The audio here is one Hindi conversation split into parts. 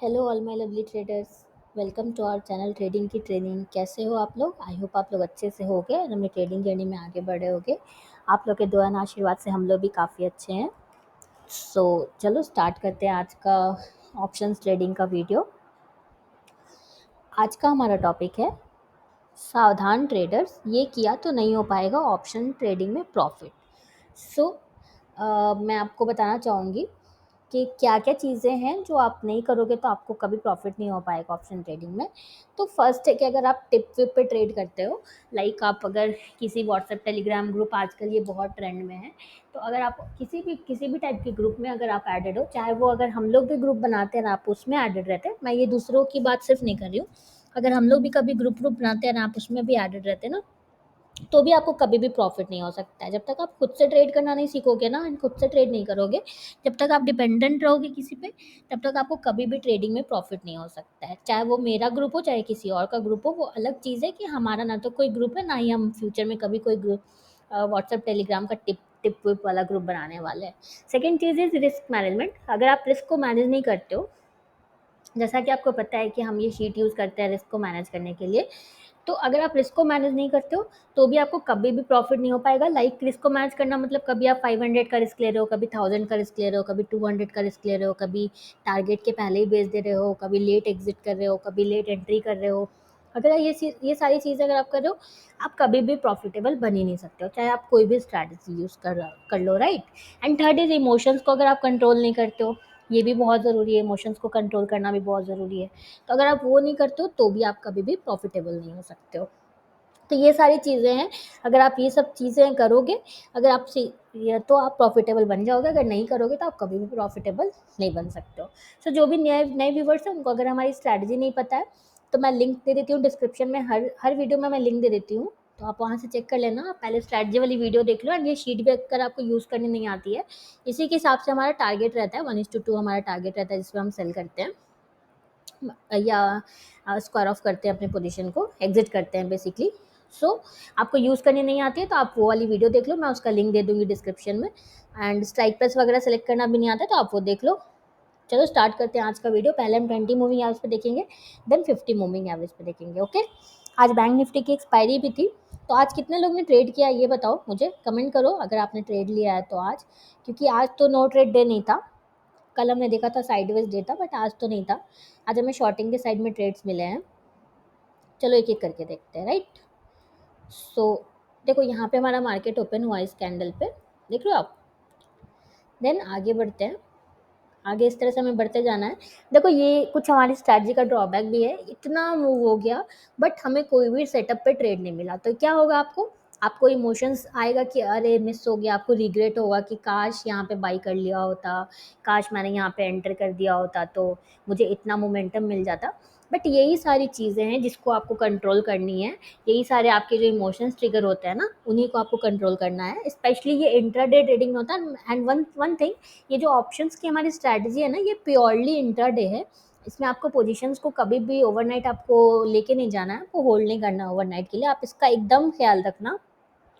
Hello all my lovely traders. Welcome to our channel trading की ट्रेनिंग। कैसे हो आप लोग? आई होप आप लोग अच्छे से होगे और अपनी ट्रेडिंग जर्नी में आगे बढ़े होगे। आप लोग के दुआ और आशीर्वाद से हम लोग भी काफ़ी अच्छे हैं। सो चलो स्टार्ट करते हैं आज का ऑप्शंस ट्रेडिंग का वीडियो। आज का हमारा टॉपिक है सावधान ट्रेडर्स, ये किया तो नहीं हो पाएगा ऑप्शन ट्रेडिंग में प्रॉफिट। सो मैं आपको बताना चाहूँगी कि क्या-क्या चीज़ें हैं जो आप नहीं करोगे तो आपको कभी प्रॉफ़िट नहीं हो पाएगा ऑप्शन ट्रेडिंग में। तो फर्स्ट है कि अगर आप टिप-विप पे ट्रेड करते हो, लाइक आप अगर किसी व्हाट्सएप, टेलीग्राम ग्रुप आजकल ये बहुत ट्रेंड में है, तो अगर आप किसी भी टाइप के ग्रुप में अगर आप एडेड हो, चाहे वो अगर हम लोग भी ग्रुप बनाते हैं और आप उसमें एडेड रहते हैं, मैं ये दूसरों की बात सिर्फ़ नहीं कर रही हूँ। अगर हम लोग भी कभी ग्रुप-व्रुप बनाते हैं और आप उसमें भी एडेड रहते हैं ना, तो भी आपको कभी भी प्रॉफिट नहीं हो सकता है। जब तक आप खुद से ट्रेड करना नहीं सीखोगे ना एंड खुद से ट्रेड नहीं करोगे, जब तक आप डिपेंडेंट रहोगे किसी पे, तब तक आपको कभी भी ट्रेडिंग में प्रॉफिट नहीं हो सकता है। चाहे वो मेरा ग्रुप हो, चाहे किसी और का ग्रुप हो, वो अलग चीज़ है कि हमारा ना तो कोई ग्रुप है, ना ही हम फ्यूचर में कभी कोई ग्रुप व्हाट्सएप, टेलीग्राम का टिप विप वाला ग्रुप बनाने वाले हैं। Second cheese is risk management. अगर आप रिस्क को मैनेज नहीं करते हो, जैसा कि आपको पता है कि हम ये शीट यूज़ करते हैं रिस्क को मैनेज करने के लिए, तो अगर आप रिस्क को मैनेज नहीं करते हो, तो भी आपको कभी भी प्रॉफिट नहीं हो पाएगा। लाइक रिस्क को मैनेज करना मतलब कभी आप 500 का रिस्क ले रहे हो, कभी 1000 का रिस्क ले रहे हो, कभी 200 का रिस्क ले रहे हो, कभी टारगेट के पहले ही बेच दे रहे हो, कभी लेट एग्जिट कर रहे हो, कभी लेट एंट्री कर रहे हो। अगर ये सारी चीज़ें अगर आप कर रहे हो, आप कभी भी प्रॉफिटेबल बन ही नहीं सकते हो, चाहे आप कोई भी स्ट्रैटेजी यूज़ कर लो, right. And third is emotions को अगर आप कंट्रोल नहीं करते हो, ये भी बहुत ज़रूरी है। इमोशंस को कंट्रोल करना भी बहुत ज़रूरी है। तो अगर आप वो नहीं करते हो, तो भी आप कभी भी प्रॉफिटेबल नहीं हो सकते हो। तो ये सारी चीज़ें हैं, अगर आप ये सब चीज़ें करोगे, अगर आप या तो आप प्रॉफिटेबल बन जाओगे, अगर नहीं करोगे तो आप कभी भी प्रॉफिटेबल नहीं बन सकते हो। सो जो भी नए नए व्यूवर्स हैं, उनको अगर हमारी स्ट्रैटेजी नहीं पता है, तो मैं लिंक दे देती हूँ डिस्क्रिप्शन में। हर हर वीडियो में मैं लिंक दे देती हूँ, तो आप वहाँ से चेक कर लेना। आप पहले स्ट्रैटेजी वाली वीडियो देख लो एंड ये शीट भी अगर आपको यूज़ करनी नहीं आती है, इसी के हिसाब से हमारा टारगेट रहता है 1:2 हमारा टारगेट रहता है, जिसमें हम सेल करते हैं या स्क्वायर ऑफ करते हैं, अपने पोजीशन को एग्जिट करते हैं बेसिकली। सो आपको यूज़ करनी नहीं आती है तो आप वो वाली वीडियो देख लो, मैं उसका लिंक दे दूँगी डिस्क्रिप्शन में। एंड स्ट्राइक प्राइस वगैरह सेलेक्ट करना भी नहीं आता है तो आप वो देख लो। चलो स्टार्ट करते हैं आज का वीडियो। पहले हम 20 मूविंग एवरेज पे देखेंगे, देन 50 मूविंग एवरेज पे देखेंगे। ओके, आज बैंक निफ्टी की एक्सपायरी भी थी, तो आज कितने लोग ने ट्रेड किया ये बताओ मुझे, कमेंट करो अगर आपने ट्रेड लिया है तो आज, क्योंकि आज तो नो ट्रेड डे नहीं था। कल हमने देखा था साइडवेज डे था, बट आज तो नहीं था। आज हमें शॉर्टिंग के साइड में ट्रेड्स मिले हैं। चलो एक एक करके देखते हैं, राइट। सो देखो यहाँ पे हमारा मार्केट ओपन हुआ इस कैंडल पे, देख रहे हो आप। देन आगे बढ़ते हैं, आगे इस तरह से हमें बढ़ते जाना है। देखो ये कुछ हमारी स्ट्रैटेजी का ड्रॉबैक भी है, इतना मूव हो गया बट हमें कोई भी सेटअप पे ट्रेड नहीं मिला, तो क्या होगा आपको, आपको इमोशंस आएगा कि अरे मिस हो गया, आपको रिग्रेट होगा कि काश यहाँ पे बाई कर लिया होता, काश मैंने यहाँ पे एंटर कर दिया होता तो मुझे इतना मोमेंटम मिल जाता। बट यही सारी चीज़ें हैं जिसको आपको कंट्रोल करनी है। यही सारे आपके जो इमोशंस ट्रिगर होते हैं ना, उन्हीं को आपको कंट्रोल करना है। स्पेशली ये इंट्राडे ट्रेडिंग में होता है। एंड वन वन थिंग, ये जो ऑप्शंस की हमारी स्ट्रैटेजी है ना, ये प्योरली इंट्राडे है। इसमें आपको पोजीशंस को कभी भी ओवरनाइट आपको लेके नहीं जाना है, आपको होल्ड नहीं करना ओवरनाइट के लिए, आप इसका एकदम ख्याल रखना।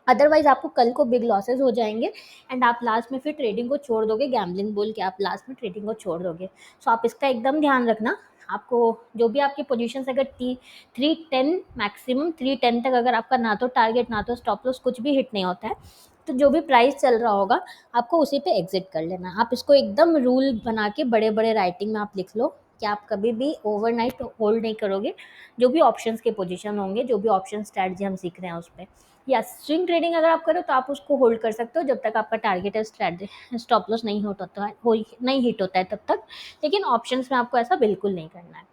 अदरवाइज आपको कल को बिग लॉसेस हो जाएंगे एंड आप लास्ट में फिर ट्रेडिंग को छोड़ दोगे, गैम्बलिंग बोल के आप लास्ट में ट्रेडिंग को छोड़ दोगे। सो आप इसका एकदम ध्यान रखना। आपको जो भी आपकी पोजीशंस अगर 310 मैक्सिमम 310 तक अगर आपका ना तो टारगेट ना तो स्टॉप लॉस कुछ भी हिट नहीं होता है, तो जो भी प्राइस चल रहा होगा आपको उसी पे एग्जिट कर लेना। आप इसको एकदम रूल बना के बड़े बड़े राइटिंग में आप लिख लो कि आप कभी भी ओवरनाइट होल्ड नहीं करोगे, जो भी ऑप्शंस के पोजीशन होंगे, जो भी ऑप्शन स्ट्रैटेजी हम सीख रहे हैं उस पर। या स्विंग ट्रेडिंग अगर आप करो तो आप उसको होल्ड कर सकते हो जब तक आपका टारगेट स्टॉप लॉस नहीं होता है, नहीं हिट होता है तब तक। लेकिन ऑप्शंस में आपको ऐसा बिल्कुल नहीं करना है।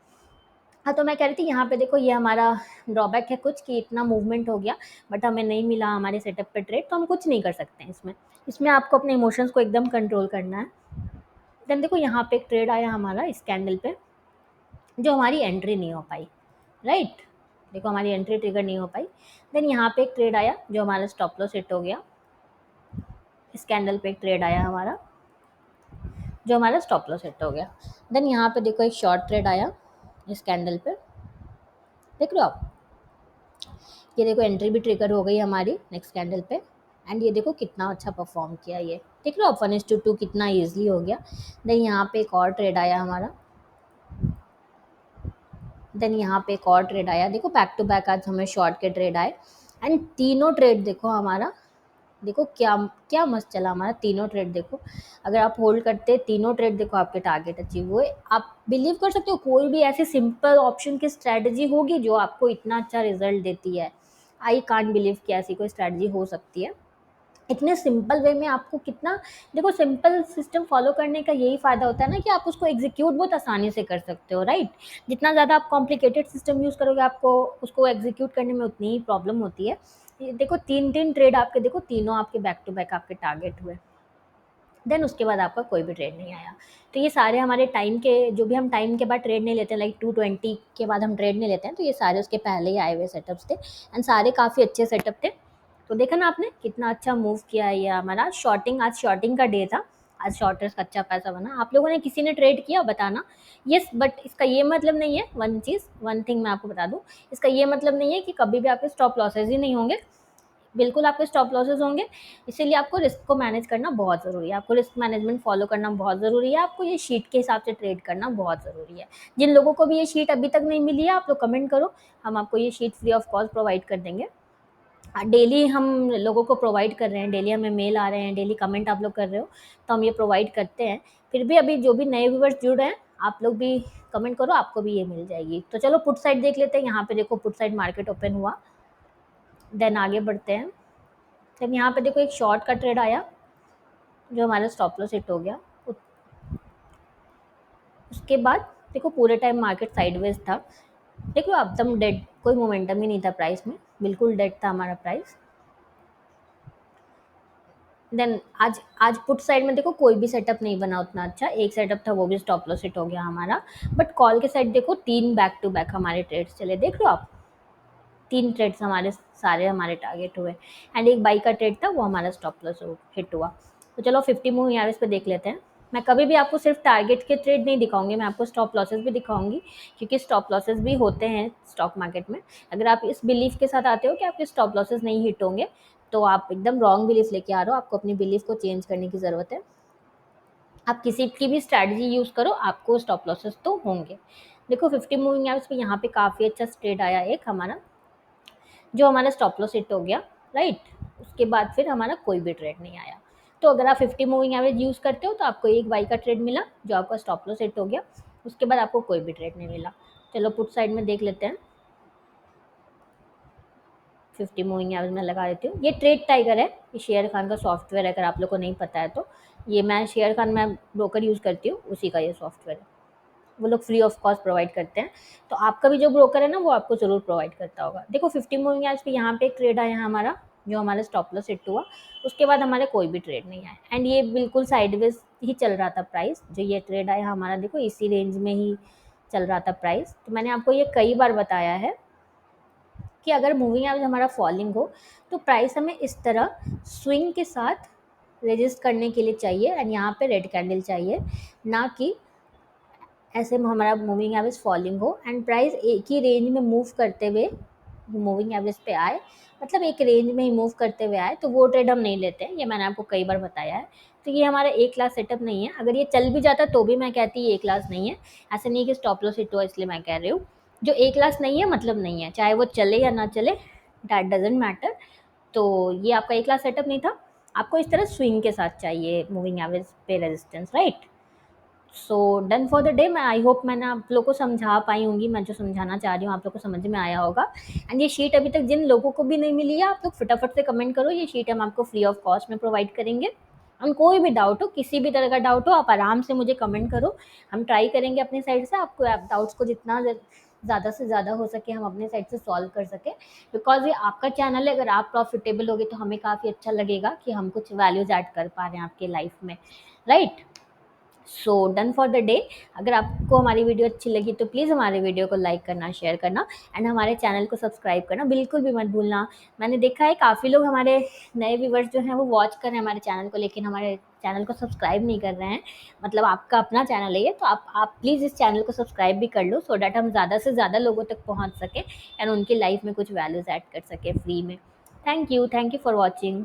हाँ, तो मैं कह रही थी यहाँ पे देखो ये हमारा ड्रॉबैक है कुछ कि इतना मूवमेंट हो गया बट हमें नहीं मिला हमारे सेटअप पे ट्रेड, तो हम कुछ नहीं कर सकते हैं इसमें। इसमें आपको अपने इमोशंस को एकदम कंट्रोल करना है। देन देखो यहाँ पे एक ट्रेड आया हमारा इस कैंडल पे, जो हमारी एंट्री नहीं हो पाई, राइट। देखो हमारी एंट्री ट्रिगर नहीं हो पाई। देन यहाँ पे एक ट्रेड आया जो हमारा स्टॉप लॉस हिट हो गया। इस कैंडल पे एक ट्रेड आया हमारा जो हमारा स्टॉप लॉस हिट हो गया। देन यहाँ पे देखो एक शॉर्ट ट्रेड आया इस कैंडल पे, देख रहे हो आप। ये देखो एंट्री भी ट्रिगर हो गई हमारी नेक्स्ट कैंडल पे। एंड ये देखो कितना अच्छा परफॉर्म किया, ये देख रहे हो आप 1:2 कितना ईजिली हो गया। देन यहाँ पे एक और ट्रेड आया हमारा, देन यहाँ पे एक और ट्रेड आया, देखो बैक टू बैक आज हमें शॉर्ट के ट्रेड आए एंड तीनों ट्रेड देखो हमारा, देखो क्या क्या मस्त चला हमारा तीनों ट्रेड। देखो अगर आप होल्ड करते तीनों ट्रेड, देखो आपके टारगेट अचीव हुए। आप बिलीव कर सकते हो कोई भी ऐसी सिंपल ऑप्शन की स्ट्रैटेजी होगी जो आपको इतना अच्छा रिजल्ट देती है। आई कांट बिलीव कि ऐसी कोई स्ट्रैटेजी हो सकती है इतने सिंपल वे में। आपको कितना, देखो सिंपल सिस्टम फॉलो करने का यही फ़ायदा होता है ना कि आप उसको एग्जीक्यूट बहुत आसानी से कर सकते हो, राइट। जितना ज़्यादा आप कॉम्प्लिकेटेड सिस्टम यूज़ करोगे आपको उसको एग्जीक्यूट करने में उतनी ही प्रॉब्लम होती है। ये देखो तीन तीन ट्रेड आपके, देखो तीनों आपके बैक टू बैक आपके टारगेट हुए, देन उसके बाद आपका कोई भी ट्रेड नहीं आया। तो ये सारे हमारे टाइम के, जो भी हम टाइम के बाद ट्रेड नहीं लेते, लाइक 220 के बाद हम ट्रेड नहीं लेते हैं, तो ये सारे उसके पहले ही आए हुए सेटअप्स थे एंड सारे काफ़ी अच्छे सेटअप थे। तो देखा ना आपने कितना अच्छा मूव किया है ये हमारा शॉर्टिंग। आज शॉर्टिंग का डे था, आज शॉर्टर्स का अच्छा पैसा बना। आप लोगों ने किसी ने ट्रेड किया बताना। यस, बट इसका ये मतलब नहीं है, वन थिंग मैं आपको बता दूं, इसका ये मतलब नहीं है कि कभी भी आपके स्टॉप लॉसेज ही नहीं होंगे। बिल्कुल आपके स्टॉप लॉसेस होंगे। इसीलिए आपको रिस्क को मैनेज करना बहुत ज़रूरी है, आपको रिस्क मैनेजमेंट फॉलो करना बहुत ज़रूरी है, आपको ये शीट के हिसाब से ट्रेड करना बहुत ज़रूरी है। जिन लोगों को भी ये शीट अभी तक नहीं मिली है आप लोग कमेंट करो, हम आपको ये sheet free of cost provide कर देंगे। डेली हम लोगों को प्रोवाइड कर रहे हैं, डेली हमें मेल आ रहे हैं, डेली कमेंट आप लोग कर रहे हो, तो हम ये प्रोवाइड करते हैं। फिर भी अभी जो भी नए व्यूवर्स जुड़ रहे हैं आप लोग भी कमेंट करो, आपको भी ये मिल जाएगी। तो चलो पुट साइड देख लेते हैं। यहाँ पे देखो पुट साइड मार्केट ओपन हुआ, देन आगे बढ़ते हैं। देन यहाँ पे देखो एक शॉर्ट का ट्रेड आया जो हमारा स्टॉप लॉस हिट हो गया। उसके बाद देखो पूरे टाइम मार्केट साइडवेज था, देखो एकदम डेड, कोई मोमेंटम ही नहीं था प्राइस में, बिल्कुल डेड था हमारा प्राइस। देन आज आज पुट साइड में देखो कोई भी सेटअप नहीं बना उतना अच्छा, एक सेटअप था वो भी स्टॉप लॉस हिट हो गया हमारा। बट कॉल के साइड देखो तीन बैक टू बैक हमारे ट्रेड्स चले, देख लो आप, तीन ट्रेड्स हमारे सारे हमारे टारगेट हुए एंड एक बाई का ट्रेड था वो हमारा स्टॉप लॉस हिट हुआ। तो चलो 50 मूविंग एवरेज पे देख लेते हैं। मैं कभी भी आपको सिर्फ टारगेट के ट्रेड नहीं दिखाऊंगी, मैं आपको स्टॉप लॉसेस भी दिखाऊंगी, क्योंकि स्टॉप लॉसेस भी होते हैं स्टॉक मार्केट में। अगर आप इस बिलीफ के साथ आते हो कि आपके स्टॉप लॉसेस नहीं हिट होंगे तो आप एकदम रॉन्ग बिलीफ लेके आ रहे हो, आपको अपनी बिलीफ को चेंज करने की ज़रूरत है। आप किसी की भी स्ट्रैटेजी यूज़ करो आपको स्टॉप लॉसेस तो होंगे। देखो 50 मूविंग एवरेज पे यहाँ पे काफ़ी अच्छा ट्रेड आया एक हमारा, जो हमारा स्टॉप लॉस हिट हो गया, राइट। उसके बाद फिर हमारा कोई भी ट्रेड नहीं आया। तो अगर आप 50 मूविंग एवरेज यूज़ करते हो तो आपको एक बाई का ट्रेड मिला जो आपका स्टॉप लॉस हिट हो गया, उसके बाद आपको कोई भी ट्रेड नहीं मिला। चलो पुट साइड में देख लेते हैं। 50 मूविंग एवरेज में लगा देती हूँ। ये ट्रेड टाइगर है, ये शेयर खान का सॉफ्टवेयर है, अगर आप लोग को नहीं पता है तो। ये मैं शेयर खान में ब्रोकर यूज़ करती हूँ, उसी का ये सॉफ्टवेयर है, वो लोग फ्री ऑफ कॉस्ट प्रोवाइड करते हैं। तो आपका भी जो ब्रोकर है ना वो आपको ज़रूर प्रोवाइड करता होगा। देखो 50 मूविंग एवरेज पे यहाँ पे एक ट्रेड आया हमारा जो हमारा स्टॉप लॉस हिट हुआ, उसके बाद हमारे कोई भी ट्रेड नहीं आया एंड ये बिल्कुल साइडवेज ही चल रहा था प्राइस। जो ये ट्रेड आया हमारा देखो इसी रेंज में ही चल रहा था प्राइस। तो मैंने आपको ये कई बार बताया है कि अगर मूविंग एवरेज हमारा फॉलिंग हो तो प्राइस हमें इस तरह स्विंग के साथ रेजिस्ट करने के लिए चाहिए एंड यहाँ पे रेड कैंडल चाहिए, ना कि ऐसे में हमारा मूविंग एवरेज फॉलिंग हो एंड प्राइस एक ही रेंज में मूव करते हुए मूविंग एवरेज पे आए, मतलब एक रेंज में ही मूव करते हुए आए, तो वो ट्रेड हम नहीं लेते हैं। ये मैंने आपको कई बार बताया है। तो ये हमारा ए क्लास सेटअप नहीं है। अगर ये चल भी जाता तो भी मैं कहती ये ए क्लास नहीं है। ऐसे नहीं कि स्टॉप लॉस हिट हुआ इसलिए मैं कह रही हूँ। जो ए क्लास नहीं है मतलब नहीं है, चाहे वो चले या ना चले, दैट डजेंट मैटर। तो ये आपका ए क्लास सेटअप नहीं था। आपको इस तरह स्विंग के साथ चाहिए मूविंग एवरेज पे resistance, right. So done for the day. मैं आई होप मैंने आप लोग को समझा पाई होंगी, मैं जो समझाना चाह रही हूँ आप लोग को समझ में आया होगा। एंड ये शीट अभी तक जिन लोगों को भी नहीं मिली है आप लोग फटाफट से कमेंट करो, ये शीट हम आपको फ्री ऑफ कॉस्ट में प्रोवाइड करेंगे। एंड कोई भी डाउट हो, किसी भी तरह का डाउट हो, आप आराम से मुझे कमेंट करो, हम ट्राई करेंगे अपनी साइड से आपको डाउट्स को जितना ज़्यादा से ज़्यादा हो सके हम अपने साइड से सॉल्व कर सकें। बिकॉज ये आपका चैनल है, अगर आप प्रॉफिटेबल होगे तो हमें काफ़ी अच्छा लगेगा कि हम कुछ वैल्यूज ऐड कर पा रहे हैं आपके लाइफ में, right. So done for the day. अगर आपको हमारी वीडियो अच्छी लगी तो प्लीज़ हमारे वीडियो को लाइक करना, शेयर करना एंड हमारे चैनल को सब्सक्राइब करना बिल्कुल भी मत भूलना। मैंने देखा है काफ़ी लोग हमारे नए व्यूवर्स जो हैं वो वॉच कर रहे हैं हमारे चैनल को, लेकिन हमारे चैनल को सब्सक्राइब नहीं कर रहे हैं। मतलब आपका अपना चैनल है ये, तो आप प्लीज़ इस चैनल को सब्सक्राइब भी कर लो, सो डैट हम ज़्यादा से ज़्यादा लोगों तक पहुँच सकें एंड उनकी लाइफ में कुछ वैल्यूज़ ऐड कर सकें फ्री में। Thank you for watching.